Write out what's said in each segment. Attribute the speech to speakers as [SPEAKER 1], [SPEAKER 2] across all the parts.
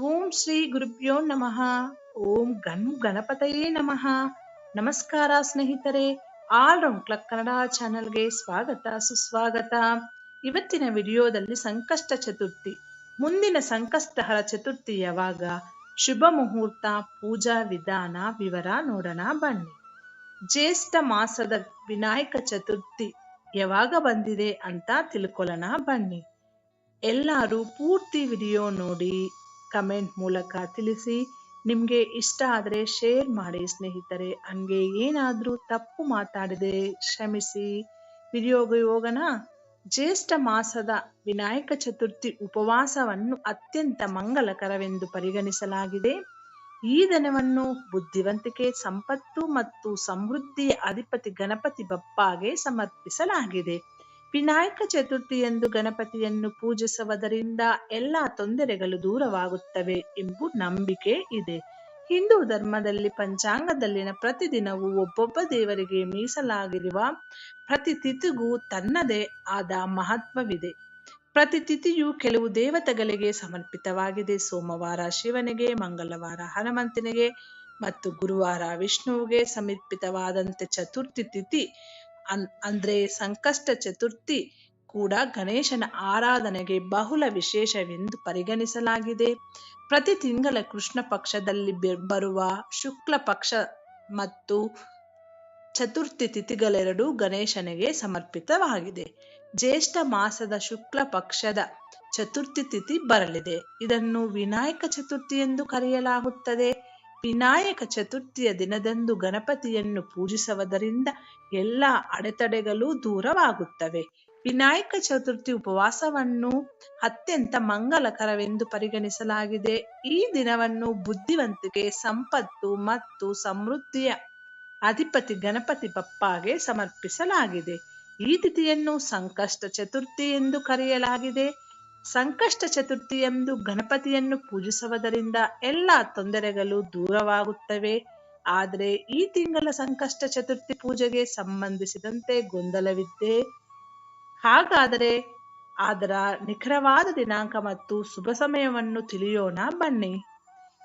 [SPEAKER 1] ಓಂ ಶ್ರೀ ಗುರುಭ್ಯೋ ನಮಃ. ಓಂ ಗಣಪತಯೇ ನಮಃ. ನಮಸ್ಕಾರ ಸ್ನೇಹಿತರೆ, ಆಲ್ ರೌಂಡ್ ಕ್ಲಕ್ ಕನ್ನಡ ಚಾನೆಲ್ಗೆ ಸ್ವಾಗತ ಸುಸ್ವಾಗತ. ಇವತ್ತಿನ ವಿಡಿಯೋದಲ್ಲಿ ಸಂಕಷ್ಟ ಚತುರ್ಥಿ, ಮುಂದಿನ ಸಂಕಷ್ಟಹರ ಚತುರ್ಥಿ ಯಾವಾಗ, ಶುಭ ಮುಹೂರ್ತ, ಪೂಜಾ ವಿಧಾನ ವಿವರ ನೋಡೋಣ ಬನ್ನಿ. ಜ್ಯೇಷ್ಠ ಮಾಸದ ವಿನಾಯಕ ಚತುರ್ಥಿ ಯಾವಾಗ ಬಂದಿದೆ ಅಂತ ತಿಳ್ಕೊಳ್ಳೋಣ ಬನ್ನಿ. ಎಲ್ಲರೂ ಪೂರ್ತಿ ವಿಡಿಯೋ ನೋಡಿ ಕಮೆಂಟ್ ಮೂಲಕ ತಿಳಿಸಿ. ನಿಮಗೆ ಇಷ್ಟ ಆದರೆ ಶೇರ್ ಮಾಡಿ ಸ್ನೇಹಿತರೆ. ಹಂಗೆ ಏನಾದರೂ ತಪ್ಪು ಮಾತಾಡಿದೆ ಕ್ಷಮಿಸಿ. ವಿಡಿಯೋಗೆ ಹೋಗೋಣ. ಜ್ಯೇಷ್ಠ ಮಾಸದ ವಿನಾಯಕ ಚತುರ್ಥಿ ಉಪವಾಸವನ್ನು ಅತ್ಯಂತ ಮಂಗಲಕರವೆಂದು ಪರಿಗಣಿಸಲಾಗಿದೆ. ಈ ದಿನವನ್ನು ಬುದ್ಧಿವಂತಿಕೆ, ಸಂಪತ್ತು ಮತ್ತು ಸಮೃದ್ಧಿಯ ಅಧಿಪತಿ ಗಣಪತಿ ಬಪ್ಪಗೆ ಸಮರ್ಪಿಸಲಾಗಿದೆ. ವಿನಾಯಕ ಚತುರ್ಥಿಯಂದು ಗಣಪತಿಯನ್ನು ಪೂಜಿಸುವುದರಿಂದ ಎಲ್ಲ ತೊಂದರೆಗಳು ದೂರವಾಗುತ್ತವೆ ಎಂಬ ನಂಬಿಕೆ ಇದೆ. ಹಿಂದೂ ಧರ್ಮದಲ್ಲಿ ಪಂಚಾಂಗದಲ್ಲಿನ ಪ್ರತಿದಿನವೂ ಒಬ್ಬೊಬ್ಬ ದೇವರಿಗೆ ಮೀಸಲಾಗಿರುವ ಪ್ರತಿ ತಿಥಿಗೂ ತನ್ನದೇ ಆದ ಮಹತ್ವವಿದೆ. ಪ್ರತಿ ತಿಥಿಯು ಕೆಲವು ದೇವತೆಗಳಿಗೆ ಸಮರ್ಪಿತವಾಗಿದೆ. ಸೋಮವಾರ ಶಿವನಿಗೆ, ಮಂಗಳವಾರ ಹನುಮಂತನಿಗೆ ಮತ್ತು ಗುರುವಾರ ವಿಷ್ಣುವಿಗೆ ಸಮರ್ಪಿತವಾದಂತೆ ಚತುರ್ಥಿ ತಿಥಿ ಅಂದ್ರೆ ಸಂಕಷ್ಟ ಚತುರ್ಥಿ ಕೂಡ ಗಣೇಶನ ಆರಾಧನೆಗೆ ಬಹುಳ ವಿಶೇಷವೆಂದು ಪರಿಗಣಿಸಲಾಗಿದೆ. ಪ್ರತಿ ತಿಂಗಳ ಕೃಷ್ಣ ಪಕ್ಷದಲ್ಲಿ ಬರುವ ಶುಕ್ಲ ಪಕ್ಷ ಮತ್ತು ಚತುರ್ಥಿ ತಿಥಿಗಳೆರಡೂ ಗಣೇಶನಿಗೆ ಸಮರ್ಪಿತವಾಗಿದೆ. ಜ್ಯೇಷ್ಠ ಮಾಸದ ಶುಕ್ಲ ಪಕ್ಷದ ಚತುರ್ಥಿ ತಿಥಿ ಬರಲಿದೆ. ಇದನ್ನು ವಿನಾಯಕ ಚತುರ್ಥಿ ಎಂದು ಕರೆಯಲಾಗುತ್ತದೆ. ವಿನಾಯಕ ಚತುರ್ಥಿಯ ದಿನದಂದು ಗಣಪತಿಯನ್ನು ಪೂಜಿಸುವುದರಿಂದ ಎಲ್ಲ ಅಡೆತಡೆಗಳು ದೂರವಾಗುತ್ತವೆ. ವಿನಾಯಕ ಚತುರ್ಥಿ ಉಪವಾಸವನ್ನು ಅತ್ಯಂತ ಮಂಗಲಕರವೆಂದು ಪರಿಗಣಿಸಲಾಗಿದೆ. ಈ ದಿನವನ್ನು ಬುದ್ಧಿವಂತಿಕೆ, ಸಂಪತ್ತು ಮತ್ತು ಸಮೃದ್ಧಿಯ ಅಧಿಪತಿ ಗಣಪತಿ ಬಪ್ಪಗೆ ಸಮರ್ಪಿಸಲಾಗಿದೆ. ಈ ತಿಥಿಯನ್ನು ಸಂಕಷ್ಟ ಚತುರ್ಥಿ ಎಂದು ಕರೆಯಲಾಗಿದೆ. ಸಂಕಷ್ಟ ಚತುರ್ಥಿಯಂದು ಗಣಪತಿಯನ್ನು ಪೂಜಿಸುವುದರಿಂದ ಎಲ್ಲ ತೊಂದರೆಗಳು ದೂರವಾಗುತ್ತವೆ. ಆದರೆ ಈ ತಿಂಗಳ ಸಂಕಷ್ಟ ಚತುರ್ಥಿ ಪೂಜೆಗೆ ಸಂಬಂಧಿಸಿದಂತೆ ಗೊಂದಲವಿದೆ. ಹಾಗಾದರೆ ಅದರ ನಿಖರವಾದ ದಿನಾಂಕ ಮತ್ತು ಶುಭ ಸಮಯವನ್ನು ತಿಳಿಯೋಣ ಬನ್ನಿ.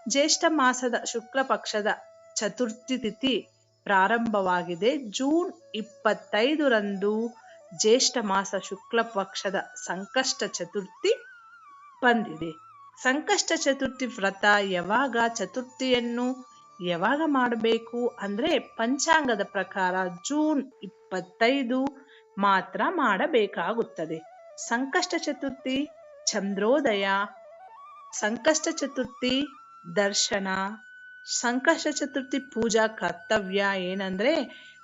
[SPEAKER 1] ಜ್ಯೇಷ್ಠ ಮಾಸದ ಶುಕ್ಲ ಪಕ್ಷದ ಚತುರ್ಥಿ ತಿಥಿ ಪ್ರಾರಂಭವಾಗಿದೆ. ಜೂನ್ 25ರಂದು ಜ್ಯೇಷ್ಠ ಮಾಸ ಶುಕ್ಲ ಪಕ್ಷದ ಸಂಕಷ್ಟ ಚತುರ್ಥಿ ಬಂದಿದೆ. ಸಂಕಷ್ಟ ಚತುರ್ಥಿ ವ್ರತ ಯಾವಾಗ, ಚತುರ್ಥಿಯನ್ನು ಯಾವಾಗ ಮಾಡಬೇಕು ಅಂದ್ರೆ ಪಂಚಾಂಗದ ಪ್ರಕಾರ ಜೂನ್ 25 ಮಾತ್ರ ಮಾಡಬೇಕಾಗುತ್ತದೆ. ಸಂಕಷ್ಟ ಚತುರ್ಥಿ ಚಂದ್ರೋದಯ, ಸಂಕಷ್ಟ ಚತುರ್ಥಿ ದರ್ಶನ, ಸಂಕಷ್ಟ ಚತುರ್ಥಿ ಪೂಜಾ ಕರ್ತವ್ಯ ಏನಂದ್ರೆ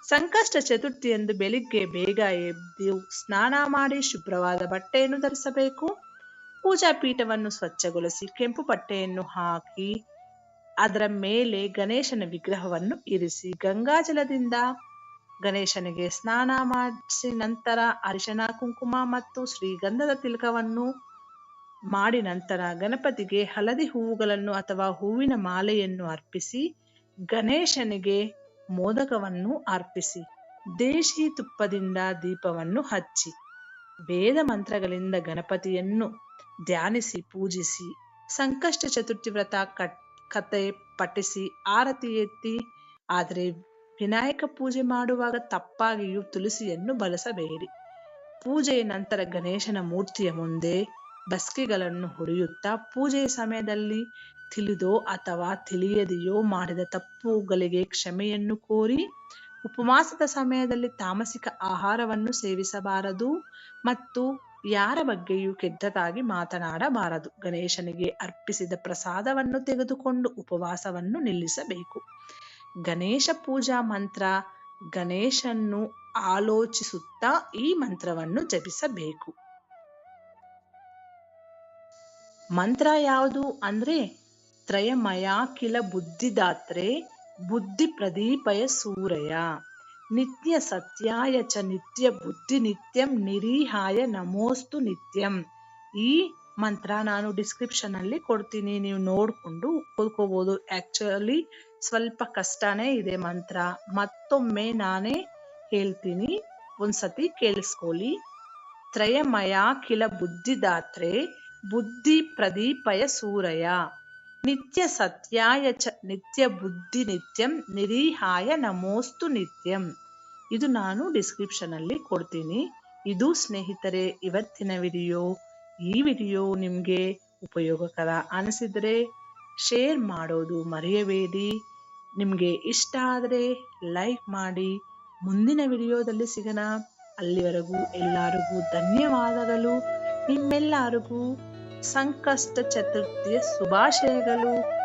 [SPEAKER 1] ಸಂಕಷ್ಟ ಚತುರ್ಥಿಯಂದು ಬೆಳಿಗ್ಗೆ ಬೇಗ ಎದ್ದು ಸ್ನಾನ ಮಾಡಿ ಶುಭ್ರವಾದ ಬಟ್ಟೆಯನ್ನು ಧರಿಸಬೇಕು. ಪೂಜಾ ಪೀಠವನ್ನು ಸ್ವಚ್ಛಗೊಳಿಸಿ ಕೆಂಪು ಬಟ್ಟೆಯನ್ನು ಹಾಕಿ ಅದರ ಮೇಲೆ ಗಣೇಶನ ವಿಗ್ರಹವನ್ನು ಇರಿಸಿ ಗಂಗಾಜಲದಿಂದ ಗಣೇಶನಿಗೆ ಸ್ನಾನ ಮಾಡಿಸಿ ನಂತರ ಅರಿಶಿನ, ಕುಂಕುಮ ಮತ್ತು ಶ್ರೀಗಂಧದ ತಿಲಕವನ್ನು ಮಾಡಿ ನಂತರ ಗಣಪತಿಗೆ ಹಳದಿ ಹೂವುಗಳನ್ನು ಅಥವಾ ಹೂವಿನ ಮಾಲೆಯನ್ನು ಅರ್ಪಿಸಿ ಗಣೇಶನಿಗೆ ಮೋದಕವನ್ನು ಅರ್ಪಿಸಿ ದೇಶಿ ತುಪ್ಪದಿಂದ ದೀಪವನ್ನು ಹಚ್ಚಿ ವೇದ ಮಂತ್ರಗಳಿಂದ ಗಣಪತಿಯನ್ನು ಧ್ಯಾನಿಸಿ ಪೂಜಿಸಿ ಸಂಕಷ್ಟ ಚತುರ್ಥಿ ವ್ರತ ಕತೆ ಪಠಿಸಿ ಆರತಿ ಎತ್ತಿ. ಆದರೆ ವಿನಾಯಕ ಪೂಜೆ ಮಾಡುವಾಗ ತಪ್ಪಾಗಿಯೂ ತುಳಸಿಯನ್ನು ಬಳಸಬೇಡಿ. ಪೂಜೆಯ ನಂತರ ಗಣೇಶನ ಮೂರ್ತಿಯ ಮುಂದೆ ಬಸ್ಕಿಗಳನ್ನು ಹೊಡೆಯುತ್ತಾ ಪೂಜೆಯ ಸಮಯದಲ್ಲಿ ತಿಳಿದೋ ಅಥವಾ ತಿಳಿಯದೆಯೋ ಮಾಡಿದ ತಪ್ಪುಗಳಿಗೆ ಕ್ಷಮೆಯನ್ನು ಕೋರಿ. ಉಪವಾಸದ ಸಮಯದಲ್ಲಿ ತಾಮಸಿಕ ಆಹಾರವನ್ನು ಸೇವಿಸಬಾರದು ಮತ್ತು ಯಾರ ಬಗ್ಗೆಯೂ ಕೆಟ್ಟದಾಗಿ ಮಾತನಾಡಬಾರದು. ಗಣೇಶನಿಗೆ ಅರ್ಪಿಸಿದ ಪ್ರಸಾದವನ್ನು ತೆಗೆದುಕೊಂಡು ಉಪವಾಸವನ್ನು ನಿಲ್ಲಿಸಬೇಕು. ಗಣೇಶ ಪೂಜಾ ಮಂತ್ರ, ಗಣೇಶನ್ನು ಆಲೋಚಿಸುತ್ತಾ ಈ ಮಂತ್ರವನ್ನು ಜಪಿಸಬೇಕು. ಮಂತ್ರ ಯಾವುದು ಅಂದ್ರೆ ತ್ರಯಮಯಾಖಿಲ ಬುದ್ಧಿದಾತ್ರೆ ಬುದ್ಧಿ ಪ್ರದೀಪಯ ಸೂರಯ ನಿತ್ಯ ಸತ್ಯಾಯ ಚ ನಿತ್ಯ ಬುದ್ಧಿ ನಿತ್ಯಂ ನಿರೀಹಾಯ ನಮೋಸ್ತು ನಿತ್ಯಂ. ಈ ಮಂತ್ರ ನಾನು ಡಿಸ್ಕ್ರಿಪ್ಷನ್ ಅಲ್ಲಿ ಕೊಡ್ತೀನಿ, ನೀವು ನೋಡ್ಕೊಂಡು ಓದ್ಕೋಬಹುದು. ಆಕ್ಚುಲಿ ಸ್ವಲ್ಪ ಕಷ್ಟನೇ ಇದೆ ಮಂತ್ರ. ಮತ್ತೊಮ್ಮೆ ನಾನೇ ಹೇಳ್ತೀನಿ, ಒಂದ್ಸತಿ ಕೇಳಿಸ್ಕೊಳ್ಳಿ. ತ್ರಯಮಯಾಖಿಲ ಬುದ್ಧಿದಾತ್ರೆ ಬುದ್ಧಿ ಪ್ರದೀಪಯ ಸೂರಯ ನಿತ್ಯ ಸತ್ಯಾಯ ಚ ನಿತ್ಯ ಬುದ್ಧಿ ನಿತ್ಯಂ ನಿರೀಹಾಯ ನಮೋಸ್ತು ನಿತ್ಯಂ. ಇದು ನಾನು ಡಿಸ್ಕ್ರಿಪ್ಷನ್ ಅಲ್ಲಿ ಕೊಡ್ತೀನಿ. ಇದು ಸ್ನೇಹಿತರೆ ಇವತ್ತಿನ ವಿಡಿಯೋ. ಈ ವಿಡಿಯೋ ನಿಮಗೆ ಉಪಯೋಗಕರ ಅನಿಸಿದರೆ ಶೇರ್ ಮಾಡೋದು ಮರೆಯಬೇಡಿ. ನಿಮಗೆ ಇಷ್ಟ ಆದರೆ ಲೈಕ್ ಮಾಡಿ. ಮುಂದಿನ ವಿಡಿಯೋದಲ್ಲಿ ಸಿಗೋಣ. ಅಲ್ಲಿವರೆಗೂ ಎಲ್ಲರಿಗೂ ಧನ್ಯವಾದಗಳು. ನಿಮ್ಮೆಲ್ಲರಿಗೂ ಸಂಕಷ್ಟ ಚತುರ್ಥಿಯ ಶುಭಾಶಯಗಳು.